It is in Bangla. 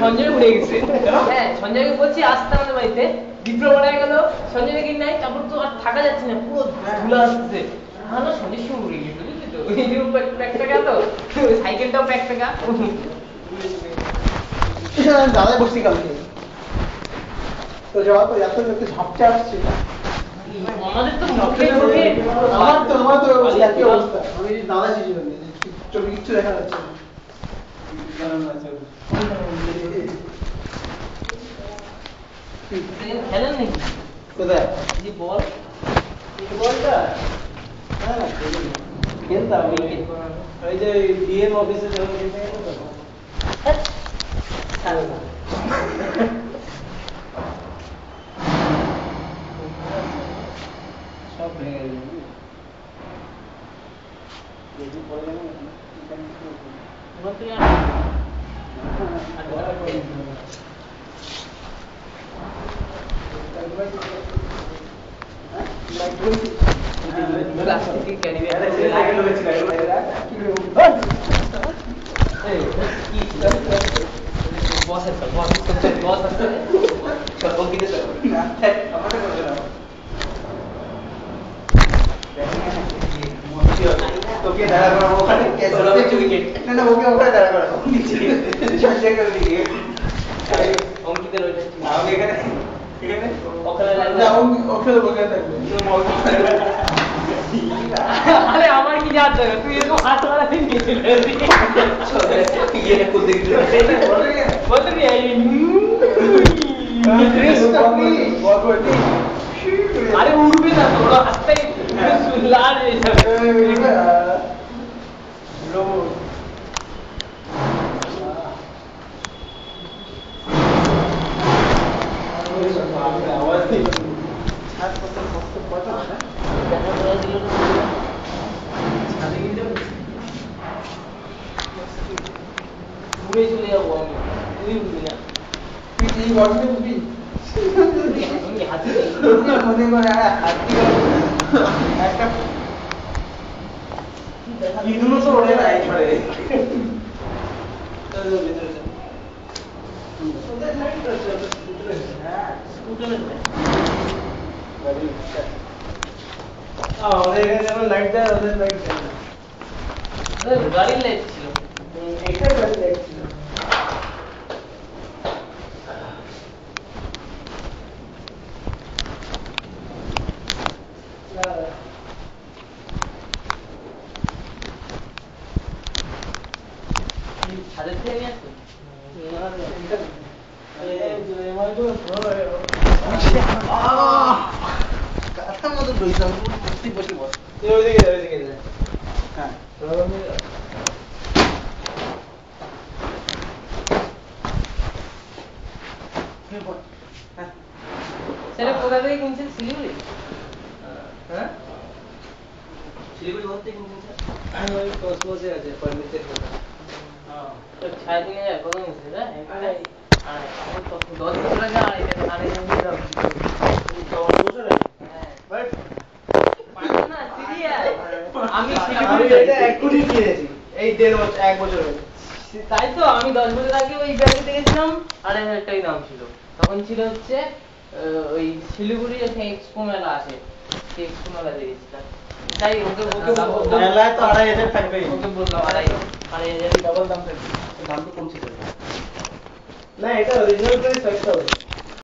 সঞ্জয় উড়ে গেছে। হ্যাঁ, সঞ্জয়কে বলছি আসতে আমাদের বাড়িতে, ডিপ্লোমা হয়ে গেল, সঞ্জয় নাকি নাই, তারপর তো আর থাকা যাচ্ছে না, পুরো ধুলা আসছে। না সঞ্জয় সঙ্গে উড়ে গেছে, বুঝলি তো, ওই যে প্যাক টাকা তো, সাইকেলটাও প্যাক টাকা। দাদাই বসছি কালকে তো যাওয়ার পর এত লোকে ঝাপচা আসছে। আমাদের তো আমার তো একই অবস্থা, আমি দাদা ছিল চোখে কিচ্ছু দেখা যাচ্ছে না। খেলেন নাকি কোথায় যে বল বলটা? হ্যাঁ খেলতাম ওই যে ডিএম অফিসে যখন খেলতে সব ভেঙে গেল। তোকে দাঁড়া করাবো ওখানে, না ওকে ওখানে দাঁড়া করাবো অঙ্কিতের ওইটা আমি এখানে এখানে ওখানে ওখানে বসে থাকবে। আরে আমার কি জানতে হবে, তুই এরকম হাত মারাতে আরে উঠবে না তো, হাতটাই লাল হয়ে যাবে। ঘুরে চলে যাবো আমি, তুই উঠবি না। তুই বসে উঠবি হাতি মনে করে একটা ইঁদুরও তো ওঠে না একবারে। আমাদের এখানে যেমন লাইট দেয় ওদের লাইট দেয় না। গাড়ির লাইট ছিল, এটাই গাড়ির লাইট ছিল। ছাদের থেকে নিয়ে আসতো কাঠার মতো রয়েছে, বসে বস তুই ওইদিকে যা, ওইদিকে যা। হ্যাঁ সেটা কোথা থেকে কিনছেন? শিলিগুড়ি? হ্যাঁ শিলিগুড়ি কোথা থেকে কিনছেন? ওই কসমোসে আছে পারমিটের কথা। তো 6 দিনে যায় কত নিচ্ছে না এখানে? আর আমার তো 10 বছর আগে আর এটা আরে নিয়ে দাও 10 বছর আগে। হ্যাঁ বাট না সিরিয়াস, আমি আমি শিলিগুড়ি এটা এক্ষুনি কিনেছি, এই 1.5 বছর 1 বছর হয়েছে। তাই তো আমি 10 বছর আগে ওই ব্যাংকে গেছিলাম, 2500 টাকাই দাম ছিল। তখন ছিল হচ্ছে ওই শিলিগুড়ি যে এক্সপো মেলা আছে, সেই এক্সপো মেলাতে গেছিলাম। তাই ওকে মেলায় তো 2500 থাকবে। ওকে বললাম 2500 ডাবল দাম থাকবে, দাম তো কমছে না, এটা অরিজিনাল প্রাইস 5000।